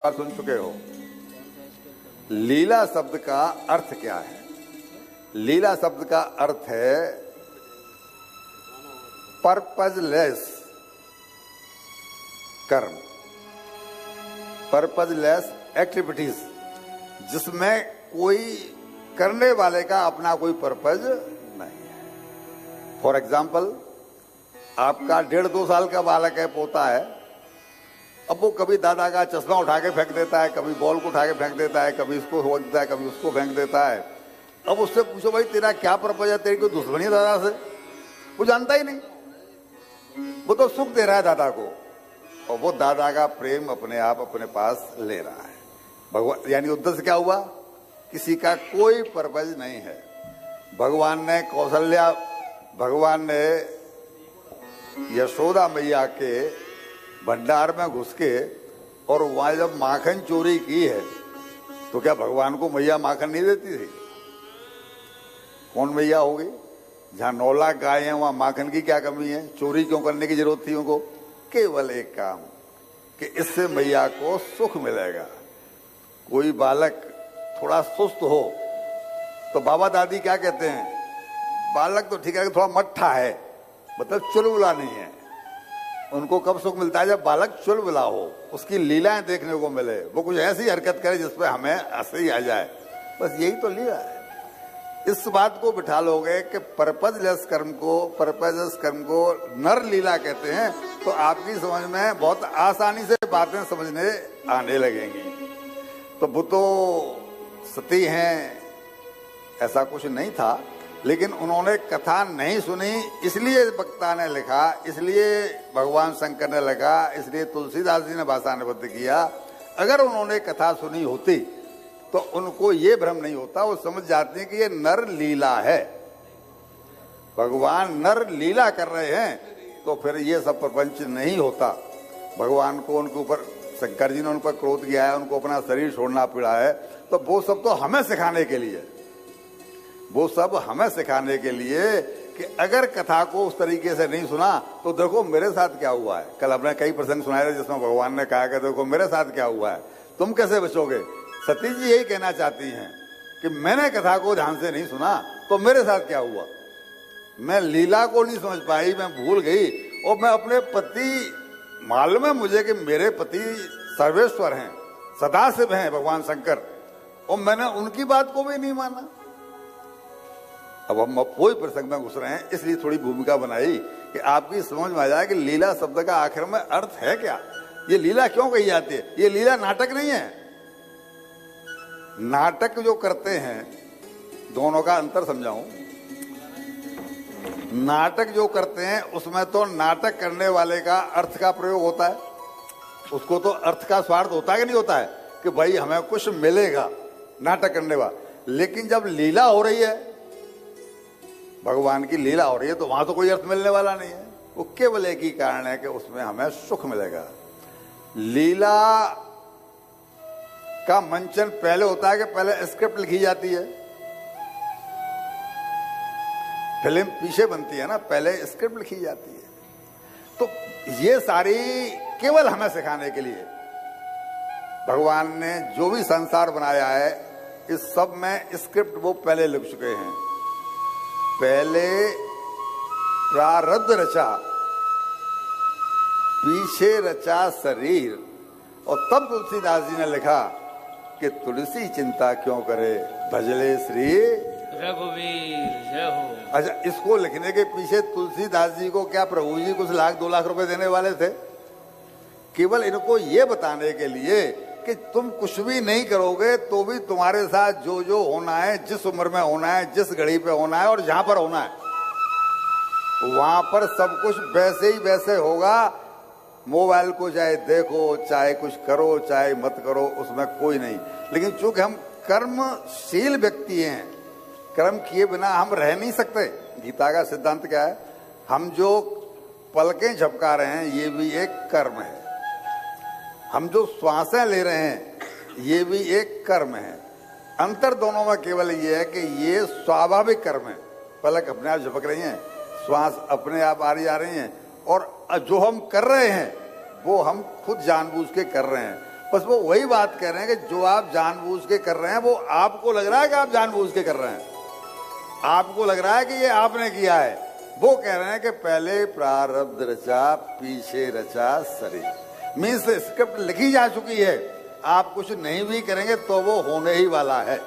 बार सुन चुके हो। लीला शब्द का अर्थ क्या है? लीला शब्द का अर्थ है पर्पजलेस कर्म, पर्पजलेस एक्टिविटीज, जिसमें कोई करने वाले का अपना कोई पर्पज नहीं है। फॉर एग्जाम्पल, आपका 1.5-2 साल का बालक है, पोता है, अब वो कभी दादा का चश्मा उठा के फेंक देता है, कभी बॉल को उठा के फेंक देता है, कभी इसको फेंक देता है, कभी उसको फेंक देता है। अब उससे पूछो भाई तेरा क्या पर्पज है, तेरी कोई दुश्मनी है दादा से? वो जानता ही नहीं, वो तो सुख दे रहा है दादा को, और वो दादा का प्रेम अपने आप अपने पास ले रहा है। भगवान यानी उद्देश्य क्या हुआ? किसी का कोई पर्पज नहीं है। भगवान ने यशोदा मैया के भंडार में घुस के और वहां जब माखन चोरी की है, तो क्या भगवान को मैया माखन नहीं देती थी? कौन मैया होगी? जहां 9 लाख गाय हैं वहां माखन की क्या कमी है? चोरी क्यों करने की जरूरत थी उनको? केवल एक काम कि इससे मैया को सुख मिलेगा। कोई बालक थोड़ा सुस्त हो तो बाबा दादी क्या कहते हैं? बालक तो ठीक है, थोड़ा मट्ठा है, मतलब चुलबुला नहीं है। उनको कब सुख मिलता है? जब बालक चुलबुला हो, उसकी लीलाएं देखने को मिले, वो कुछ ऐसी हरकत करे जिसपे हमें हंसी आ जाए। बस यही तो लीला है। इस बात को बिठा लोगे कि पर्पजलेस कर्म को नर लीला कहते हैं, तो आपकी समझ में बहुत आसानी से बातें समझने आने लगेंगी। तो वो तो सती हैं, ऐसा कुछ नहीं था, लेकिन उन्होंने कथा नहीं सुनी, इसलिए वक्ता ने लिखा, इसलिए भगवान शंकर ने लिखा, इसलिए तुलसीदास जी ने भाषानुबद्ध किया। अगर उन्होंने कथा सुनी होती तो उनको ये भ्रम नहीं होता, वो समझ जाते हैं कि ये नर लीला है, भगवान नर लीला कर रहे हैं, तो फिर ये सब प्रपंच नहीं होता। भगवान को उनके ऊपर, शंकर जी ने उन पर क्रोध किया है, उनको अपना शरीर छोड़ना पड़ा है, तो वो सब तो हमें सिखाने के लिए, वो सब हमें सिखाने के लिए कि अगर कथा को उस तरीके से नहीं सुना तो देखो मेरे साथ क्या हुआ है। कल हमने कई प्रसंग सुनाए थे जिसमें भगवान ने कहा कि देखो मेरे साथ क्या हुआ है, तुम कैसे बचोगे। सती जी यही कहना चाहती हैं कि मैंने कथा को ध्यान से नहीं सुना तो मेरे साथ क्या हुआ, मैं लीला को नहीं समझ पाई, मैं भूल गई, और मैं अपने पति, मालूम है मुझे कि मेरे पति सर्वेश्वर हैं, सदाशिव हैं भगवान शंकर, और मैंने उनकी बात को भी नहीं माना। अब हम वही प्रसंग में घुस रहे हैं, इसलिए थोड़ी भूमिका बनाई कि आपकी समझ में आ जाए कि लीला शब्द का आखिर में अर्थ है क्या, ये लीला क्यों कही जाती है। ये लीला नाटक नहीं है। नाटक जो करते हैं, दोनों का अंतर समझाऊं। नाटक जो करते हैं उसमें तो नाटक करने वाले का अर्थ का प्रयोग होता है, उसको तो अर्थ का स्वार्थ होता है कि नहीं होता है कि भाई हमें कुछ मिलेगा, नाटक करने वाला। लेकिन जब लीला हो रही है, भगवान की लीला हो रही है, तो वहां तो कोई अर्थ मिलने वाला नहीं है, वो केवल एक ही कारण है कि उसमें हमें सुख मिलेगा। लीला का मंचन पहले होता है कि पहले स्क्रिप्ट लिखी जाती है, फिल्म पीछे बनती है ना, पहले स्क्रिप्ट लिखी जाती है। तो ये सारी केवल हमें सिखाने के लिए भगवान ने जो भी संसार बनाया है, इस सब में स्क्रिप्ट वो पहले लिख चुके हैं। पहले प्रारब्ध रचा, पीछे रचा शरीर, और तब तुलसीदास जी ने लिखा कि तुलसी चिंता क्यों करे, भजले श्री रघुवीर जय हो। अच्छा, इसको लिखने के पीछे तुलसीदास जी को क्या प्रभु जी कुछ 1-2 लाख रुपए देने वाले थे? केवल इनको ये बताने के लिए कि तुम कुछ भी नहीं करोगे तो भी तुम्हारे साथ जो जो होना है, जिस उम्र में होना है, जिस घड़ी पे होना है और जहां पर होना है, वहां पर सब कुछ वैसे ही वैसे होगा। मोबाइल को चाहे देखो, चाहे कुछ करो, चाहे मत करो, उसमें कोई नहीं। लेकिन चूंकि हम कर्मशील व्यक्ति हैं, कर्म किए बिना हम रह नहीं सकते। गीता का सिद्धांत क्या है? हम जो पलकें झपका रहे हैं ये भी एक कर्म है, हम जो श्वासें ले रहे हैं ये भी एक कर्म है। अंतर दोनों में केवल ये है कि ये स्वाभाविक कर्म है, पलक अपने आप झपक रही हैं, श्वास अपने आप आ रही हैं, और जो हम कर रहे हैं वो हम खुद जानबूझ के कर रहे हैं। बस वो वही बात कह रहे हैं कि जो आप जानबूझ के कर रहे हैं वो आपको लग रहा है कि आप जानबूझ के कर रहे हैं, आपको लग रहा है कि ये आपने किया है। वो कह रहे हैं कि पहले प्रारब्ध रचा पीछे रचा शरीर। मीन्स स्क्रिप्ट लिखी जा चुकी है, आप कुछ नहीं भी करेंगे तो वो होने ही वाला है।